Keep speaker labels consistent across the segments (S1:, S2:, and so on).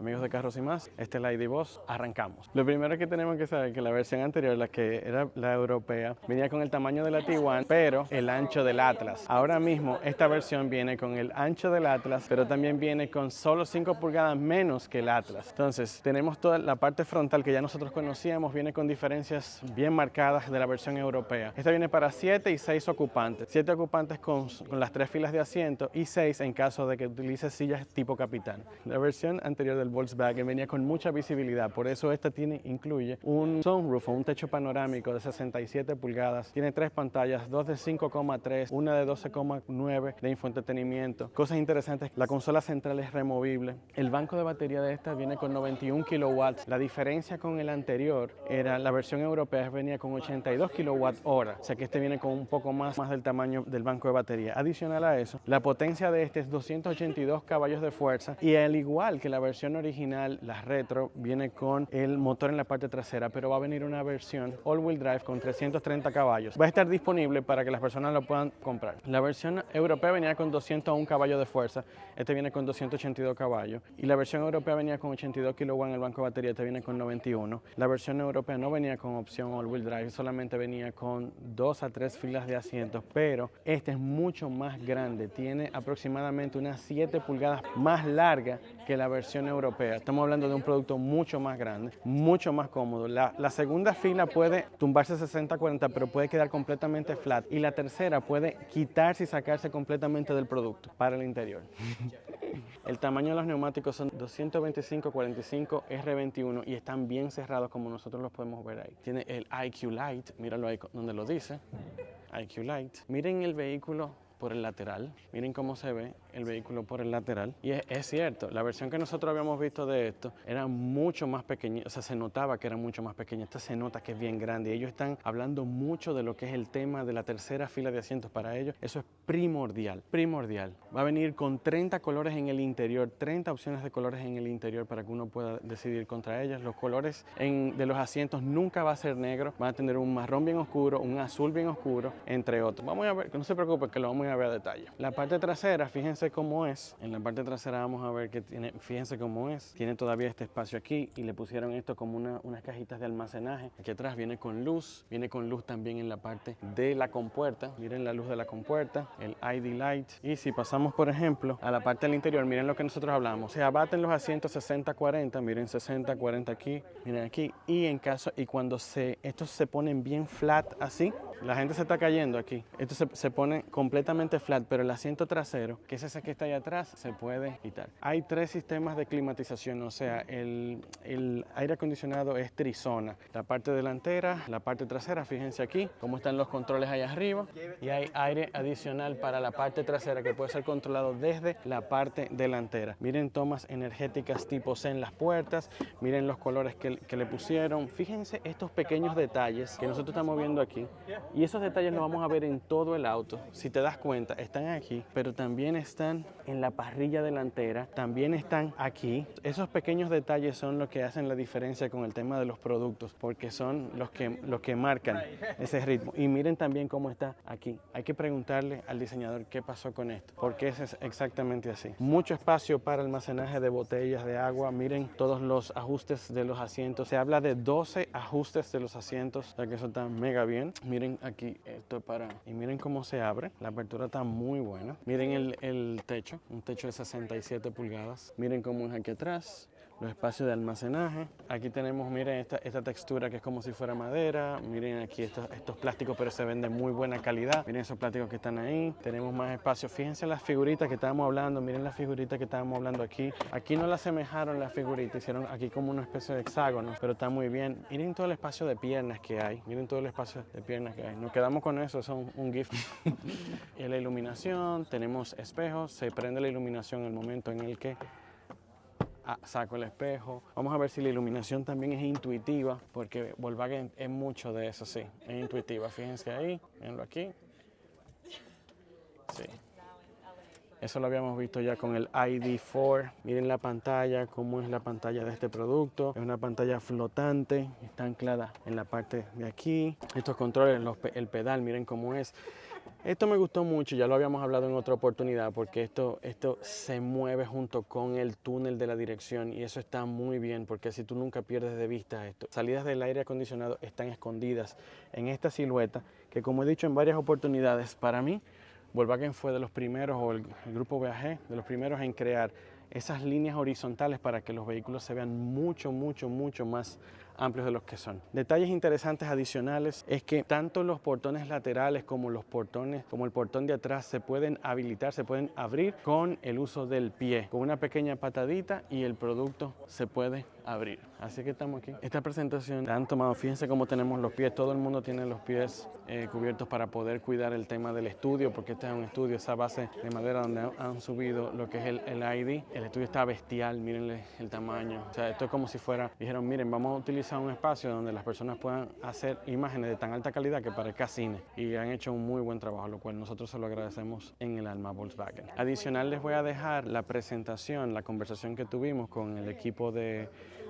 S1: Amigos de Carros y Más, este es el ID BUZZ, arrancamos. Lo primero que tenemos que saber es que la versión anterior, la que era la europea, venía con el tamaño de la Tiguan, pero el ancho del Atlas. Ahora mismo esta versión viene con el ancho del Atlas, pero también viene con solo 5 pulgadas menos que el Atlas. Entonces tenemos toda la parte frontal que ya nosotros conocíamos, viene con diferencias bien marcadas de la versión europea. Esta viene para 7 y 6 ocupantes. 7 ocupantes con las 3 filas de asiento y 6 en caso de que utilice sillas tipo capitán. La versión anterior del Volkswagen venía con mucha visibilidad, por eso esta incluye un sunroof o un techo panorámico de 67 pulgadas, tiene 3 pantallas, 2 de 5,3, una de 12,9 de infoentretenimiento. Cosas interesantes, la consola central es removible, el banco de batería de esta viene con 91 kilowatts, la diferencia con el anterior era la versión europea venía con 82 kilowatt hora, o sea que este viene con un poco más del tamaño del banco de batería. Adicional a eso, la potencia de este es 282 caballos de fuerza y al igual que la versión original, la retro, viene con el motor en la parte trasera, pero va a venir una versión all-wheel drive con 330 caballos. Va a estar disponible para que las personas lo puedan comprar. La versión europea venía con 201 caballos de fuerza, este viene con 282 caballos y la versión europea venía con 82 kilowatts en el banco de batería, este viene con 91. La versión europea no venía con opción all-wheel drive, solamente venía con 2 a 3 filas de asientos, pero este es mucho más grande, tiene aproximadamente unas 7 pulgadas más larga que la versión europea. Estamos hablando de un producto mucho más grande, mucho más cómodo. La segunda fila puede tumbarse 60-40, pero puede quedar completamente flat. Y la tercera puede quitarse y sacarse completamente del producto para el interior. El tamaño de los neumáticos son 225-45 R21 y están bien cerrados como nosotros los podemos ver ahí. Tiene el IQ Light, míralo ahí donde lo dice, IQ Light. Miren el vehículo por el lateral, miren cómo se ve el vehículo por el lateral y es cierto, la versión que nosotros habíamos visto de esto era mucho más pequeña, o sea, se notaba que era mucho más pequeña, esta se nota que es bien grande y ellos están hablando mucho de lo que es el tema de la tercera fila de asientos. Para ellos eso es primordial, va a venir con 30 colores en el interior, 30 opciones de colores en el interior para que uno pueda decidir contra ellas. Los colores de los asientos nunca va a ser negro, van a tener un marrón bien oscuro, un azul bien oscuro, entre otros. Vamos a ver, que no se preocupe que lo vamos a ver a detalle. La parte trasera, fíjense cómo es. En la parte trasera vamos a ver que tiene, fíjense cómo es. Tiene todavía este espacio aquí y le pusieron esto como unas cajitas de almacenaje. Aquí atrás viene con luz también en la parte de la compuerta. Miren la luz de la compuerta, el ID Light. Y si pasamos, por ejemplo, a la parte del interior, miren lo que nosotros hablamos. Se abaten los asientos 60-40, miren 60-40 aquí, miren aquí. Y cuando estos se ponen bien flat así, la gente se está cayendo aquí. Esto se pone completamente flat, pero el asiento trasero, que es ese que está ahí atrás, se puede quitar. Hay 3 sistemas de climatización, o sea, el aire acondicionado es trizona. La parte delantera, la parte trasera, fíjense aquí cómo están los controles ahí arriba. Y hay aire adicional para la parte trasera que puede ser controlado desde la parte delantera. Miren tomas energéticas tipo C en las puertas, miren los colores que le pusieron. Fíjense estos pequeños detalles que nosotros estamos viendo aquí. Y esos detalles los vamos a ver en todo el auto. Si te das cuenta, están aquí, pero también están en la parrilla delantera, también están aquí. Esos pequeños detalles son los que hacen la diferencia con el tema de los productos, porque son los que marcan ese ritmo. Y miren también cómo está aquí. Hay que preguntarle al diseñador qué pasó con esto, porque es exactamente así. Mucho espacio para almacenaje de botellas de agua. Miren todos los ajustes de los asientos. Se habla de 12 ajustes de los asientos, o sea que eso está mega bien. Miren aquí, esto es para... Y miren cómo se abre. La apertura está muy buena. Miren el techo, un techo de 67 pulgadas. Miren cómo es aquí atrás. Los espacios de almacenaje. Aquí tenemos, miren esta textura que es como si fuera madera. Miren aquí estos plásticos, pero se ven de muy buena calidad. Miren esos plásticos que están ahí. Tenemos más espacio. Fíjense las figuritas que estábamos hablando. Miren las figuritas que estábamos hablando aquí. Aquí no la asemejaron las figuritas, hicieron aquí como una especie de hexágono, pero está muy bien. Miren todo el espacio de piernas que hay. Miren todo el espacio de piernas que hay. Nos quedamos con eso, es un gift. Y la iluminación, tenemos espejos. Se prende la iluminación en el momento en el que saco el espejo. Vamos a ver si la iluminación también es intuitiva, porque Volkswagen es mucho de eso, sí, es intuitiva. Fíjense ahí, mirenlo aquí. Sí. Eso lo habíamos visto ya con el ID4. Miren la pantalla, cómo es la pantalla de este producto. Es una pantalla flotante, está anclada en la parte de aquí. Estos controles, el pedal, miren cómo es. Esto me gustó mucho, ya lo habíamos hablado en otra oportunidad, porque esto se mueve junto con el túnel de la dirección y eso está muy bien, porque si tú nunca pierdes de vista esto. Salidas del aire acondicionado están escondidas en esta silueta, que como he dicho en varias oportunidades, para mí, Volkswagen fue de los primeros, o el grupo VAG, de los primeros en crear esas líneas horizontales para que los vehículos se vean mucho más amplios de los que son. Detalles interesantes adicionales es que tanto los portones laterales como el portón de atrás se pueden habilitar, se pueden abrir con el uso del pie, con una pequeña patadita y el producto se puede abrir. Así que estamos aquí. Esta presentación la han tomado, fíjense cómo tenemos los pies, todo el mundo tiene los pies cubiertos para poder cuidar el tema del estudio, porque este es un estudio, esa base de madera donde han subido lo que es el ID. El estudio está bestial, mírenle el tamaño. O sea, esto es como si fuera, dijeron, miren, vamos a utilizar un espacio donde las personas puedan hacer imágenes de tan alta calidad que parezca cine. Y han hecho un muy buen trabajo, lo cual nosotros se lo agradecemos en el alma Volkswagen. Adicional, les voy a dejar la presentación, la conversación que tuvimos con el equipo de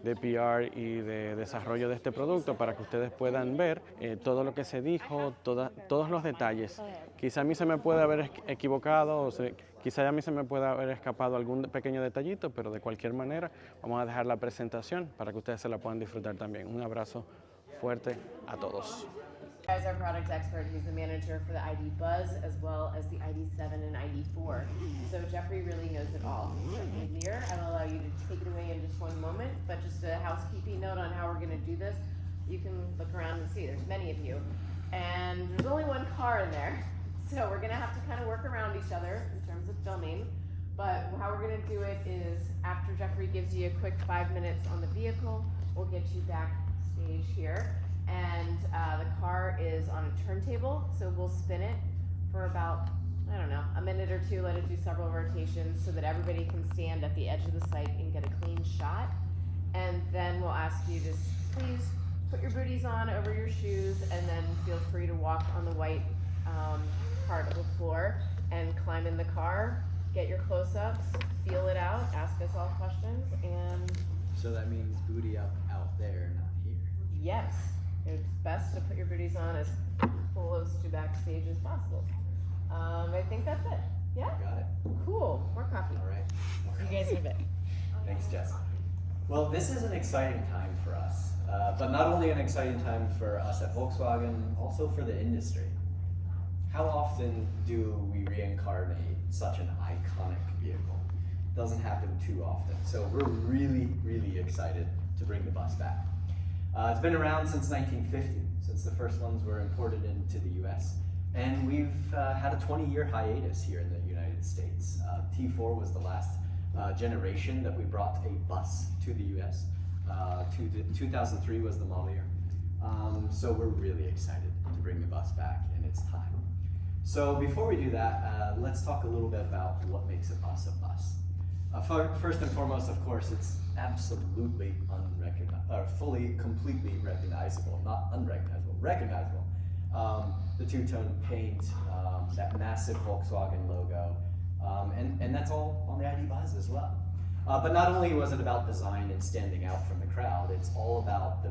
S1: PR y de desarrollo de este producto para que ustedes puedan ver todo lo que se dijo, todos los detalles. Quizá a mí se me puede haber equivocado, quizá a mí se me puede haber escapado algún pequeño detallito, pero de cualquier manera vamos a dejar la presentación para que ustedes se la puedan disfrutar también. Un abrazo fuerte a todos.
S2: As our product expert, he's the manager for the ID BUZZ as well as the ID7 and ID4. So Jeffrey really knows it all. Here, I will allow you to take it away in just one moment, but just a housekeeping note on how we're going to do this. You can look around and see, there's many of you. And there's only one car in there, so we're going to have to kind of work around each other in terms of filming. But how we're going to do it is after Jeffrey gives you a quick 5 minutes on the vehicle, we'll get you backstage here. And the car is on a turntable, so we'll spin it for about, I don't know, a minute or two, let it do several rotations so that everybody can stand at the edge of the site and get a clean shot. And then we'll ask you to please put your booties on over your shoes and then feel free to walk on the white part of the floor and climb in the car, get your close-ups, feel it out, ask us all questions, and...
S3: So that means booty up out there, not here.
S2: Yes. It's best to put your booties on as close to backstage as possible. I think that's it. Yeah?
S3: Got it.
S2: Cool. More coffee.
S3: All right.
S2: You guys have it.
S3: Thanks, Jess. Well, this is an exciting time for us, but not only an exciting time for us at Volkswagen, also for the industry. How often do we reincarnate such an iconic vehicle? It doesn't happen too often, so we're really excited to bring the bus back. It's been around since 1950, since the first ones were imported into the US. And we've had a 20-year hiatus here in the United States. T4 was the last generation that we brought a bus to the US. 2003 was the model year. So we're really excited to bring the bus back, and it's time. So before we do that, let's talk a little bit about what makes a bus a bus. First and foremost, of course, it's absolutely completely recognizable, not unrecognizable, recognizable. The two-tone paint, that massive Volkswagen logo, and that's all on the ID BUZZ as well. But not only was it about design and standing out from the crowd, it's all about the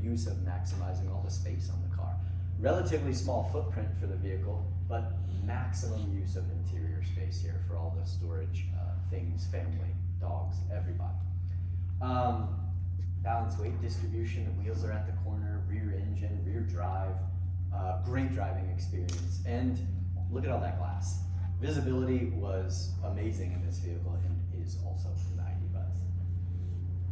S3: use of maximizing all the space on the car. Relatively small footprint for the vehicle, but maximum use of interior space here for all the storage things, family, dogs, everybody. Balanced weight distribution, the wheels are at the corner, rear engine, rear drive, great driving experience, and look at all that glass. Visibility was amazing in this vehicle and is also in the ID BUZZ.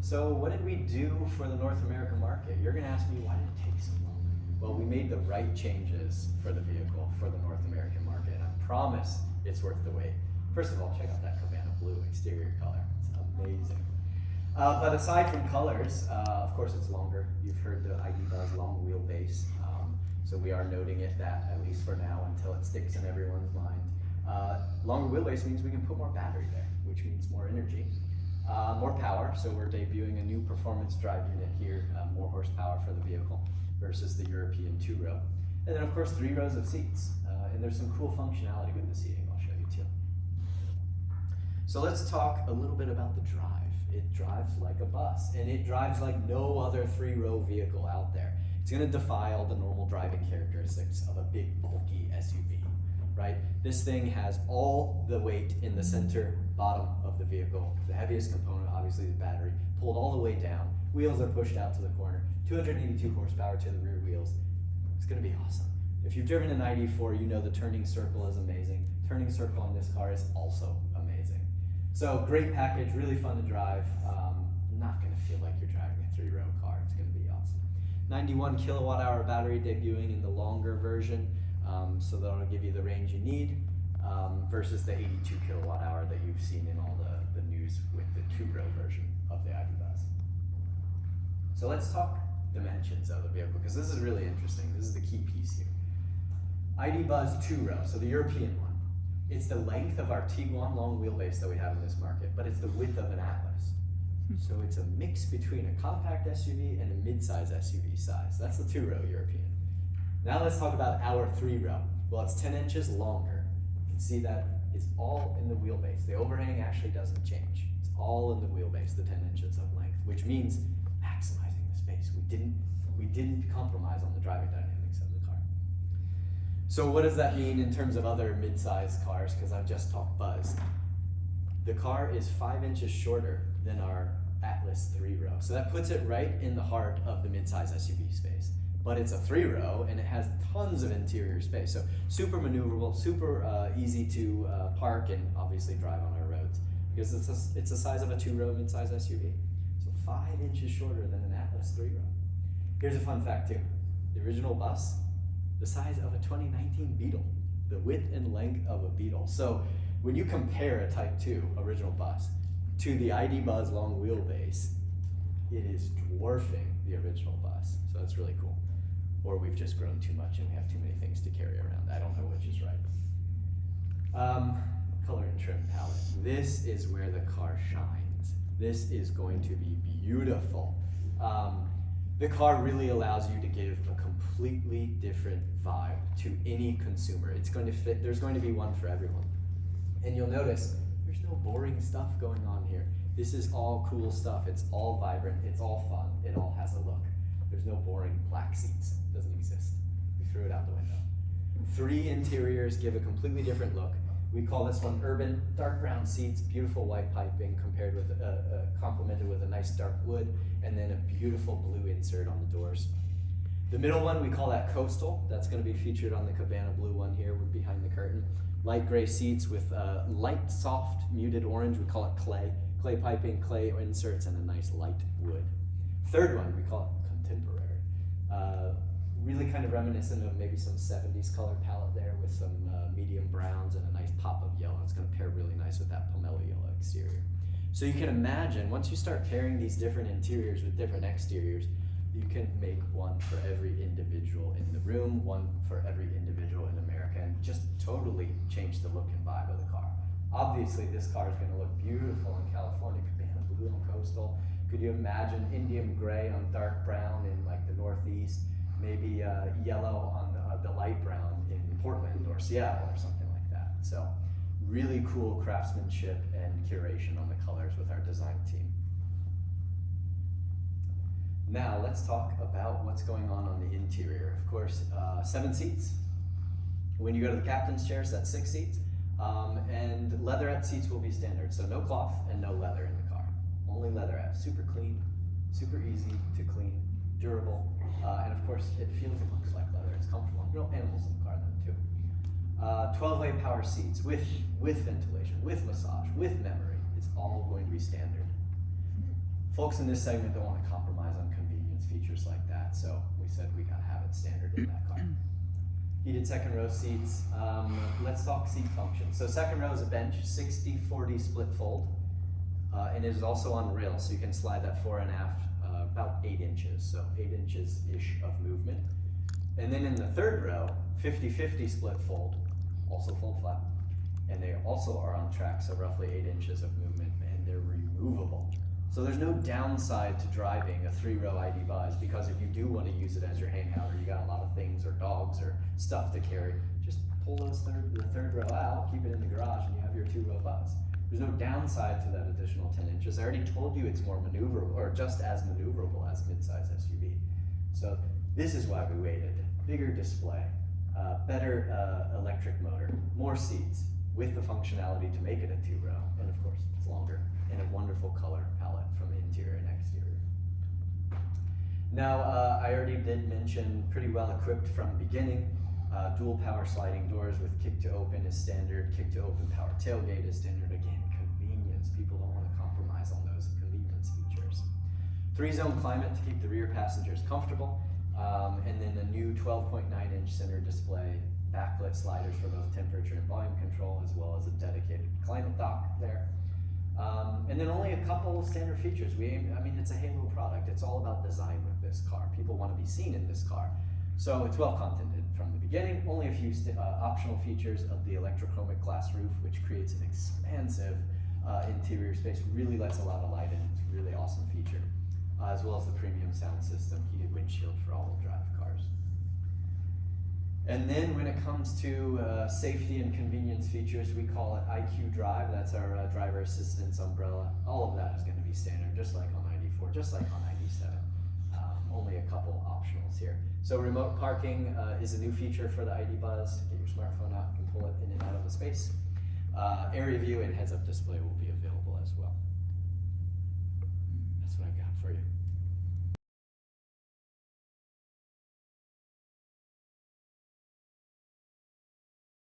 S3: So what did we do for the North American market? You're gonna ask me, why did it take so long? Well, we made the right changes for the vehicle for the North American market, and I promise it's worth the wait. First of all, check out that Cabana blue exterior color. It's amazing. But aside from colors, of course it's longer. You've heard the ID BUZZ long wheelbase. So we are noting it that, at least for now, until it sticks in everyone's mind. Longer wheelbase means we can put more battery there, which means more energy. More power, so we're debuting a new performance drive unit here, more horsepower for the vehicle versus the European 2-row. And then of course 3 rows of seats. And there's some cool functionality with the seating I'll show you too. So let's talk a little bit about the drive. It drives like a bus, and it drives like no other 3-row vehicle out there. It's gonna defy all the normal driving characteristics of a big, bulky SUV, right? This thing has all the weight in the center bottom of the vehicle. The heaviest component, obviously the battery, pulled all the way down. Wheels are pushed out to the corner. 282 horsepower to the rear wheels. It's gonna be awesome. If you've driven an ID4, you know the turning circle is amazing. Turning circle on this car is also amazing. So great package, really fun to drive. Not gonna feel like you're driving a 3-row car. It's gonna be awesome. 91 kilowatt hour battery debuting in the longer version. So that'll give you the range you need versus the 82 kilowatt hour that you've seen in all the news with the 2-row version of the ID BUZZ. So let's talk dimensions of the vehicle, because this is really interesting. This is the key piece here. ID BUZZ 2-row, so the European one. It's the length of our Tiguan long wheelbase that we have in this market, but it's the width of an Atlas. So it's a mix between a compact SUV and a mid-size SUV size. That's the 2-row European. Now let's talk about our 3-row. Well, it's 10 inches longer. You can see that it's all in the wheelbase. The overhang actually doesn't change. It's all in the wheelbase, the 10 inches of length, which means maximizing the space. We didn't compromise on the driving dynamics of the car. So what does that mean in terms of other mid-size cars? Because I've just talked BUZZ. The car is 5 inches shorter than our Atlas 3-row. So that puts it right in the heart of the mid-size SUV space. But it's a 3-row and it has tons of interior space. So super maneuverable, super easy to park and obviously drive on our roads, because it's the size of a 2-row mid-size SUV. So 5 inches shorter than an Atlas 3-row. Here's a fun fact too. The original bus, the size of a 2019 Beetle, the width and length of a Beetle. So when you compare a Type 2 original bus to the ID BUZZ long wheelbase, it is dwarfing the original bus. So that's really cool. Or we've just grown too much and we have too many things to carry around. I don't know which is right. Color and trim palette. This is where the car shines. This is going to be beautiful. The car really allows you to give a completely different vibe to any consumer. It's going to fit, there's going to be one for everyone. And you'll notice there's no boring stuff going on here. This is all cool stuff. It's all vibrant, it's all fun, it all has a look. There's no boring black seats, it doesn't exist. We threw it out the window. 3 interiors give a completely different look. We call this one urban, dark brown seats, beautiful white piping compared with, complemented with a nice dark wood, and then a beautiful blue insert on the doors. The middle one, we call that coastal. That's gonna be featured on the Cabana blue one here behind the curtain. Light gray seats with light, soft, muted orange, we call it clay. Clay piping, clay inserts, and a nice light wood. Third one, we call it contemporary. Really kind of reminiscent of maybe some 70s color palette there with some medium browns and a nice pop of yellow. It's gonna pair really nice with that pomelo yellow exterior. So you can imagine, once you start pairing these different interiors with different exteriors, you can make one for every individual in the room, one for every individual in America, and just totally change the look and vibe of the car. Obviously, this car is gonna look beautiful in California. Cabana blue on coastal. Could you imagine Indian gray on dark brown in like the Northeast? Maybe yellow on the light brown in Portland or Seattle or something like that. So really cool craftsmanship and curation on the colors with our design team. Now let's talk about what's going on the interior. Of course, 7 seats. When you go to the captain's chairs, that's 6 seats. And leatherette seats will be standard. So no cloth and no leather in the car. Only leatherette, super clean, super easy to clean, durable. And of course, it feels and looks like leather. It's comfortable. No animals in the car then too. 12-way power seats with ventilation, with massage, with memory. It's all going to be standard. Folks in this segment don't want to compromise on convenience features like that, so we said we gotta have it standard in that car. Heated second row seats. Let's talk seat function. So second row is a bench, 60-40 split fold, and it is also on rails, so you can slide that fore and aft about 8 inches, so 8 inches-ish of movement. And then in the third row, 50-50 split fold, also fold flat, and they also are on track, so roughly 8 inches of movement, and they're removable. So there's no downside to driving a 3-row ID BUZZ, because if you do want to use it as your hangout, or you got a lot of things or dogs or stuff to carry, just pull the third row out, keep it in the garage, and you have your 2-row BUZZ. There's no downside to that additional 10 inches. I already told you it's more maneuverable, or just as maneuverable as a midsize SUV. So This is why we waited. Bigger display, better electric motor, more seats with the functionality to make it a 2-row, and of course it's longer, and a wonderful color palette from interior and exterior. Now, I already did mention pretty well equipped from the beginning. Dual power sliding doors with kick to open is standard, kick to open power tailgate is standard. Again, convenience. People don't want to compromise on those convenience features. 3-zone climate to keep the rear passengers comfortable. And then a new 12.9-inch center display, backlit sliders for both temperature and volume control, as well as a dedicated climate dock there. And then only a couple standard features. I mean, it's a halo product. It's all about design with this car. People want to be seen in this car. So it's well contented from the beginning. Only a few optional features of the electrochromic glass roof, which creates an expansive interior space, really lets a lot of light in. It's a really awesome feature. As well as the premium sound system, heated windshield for all-wheel drive cars. And then when it comes to safety and convenience features, we call it IQ Drive. That's our driver assistance umbrella. All of that is going to be standard, just like on ID4, just like on ID7. Only a couple optionals here. So remote parking is a new feature for the ID BUZZ. Get your smartphone out, you can pull it in and out of the space. Area view and heads-up display will be available as well. That's what I got for you.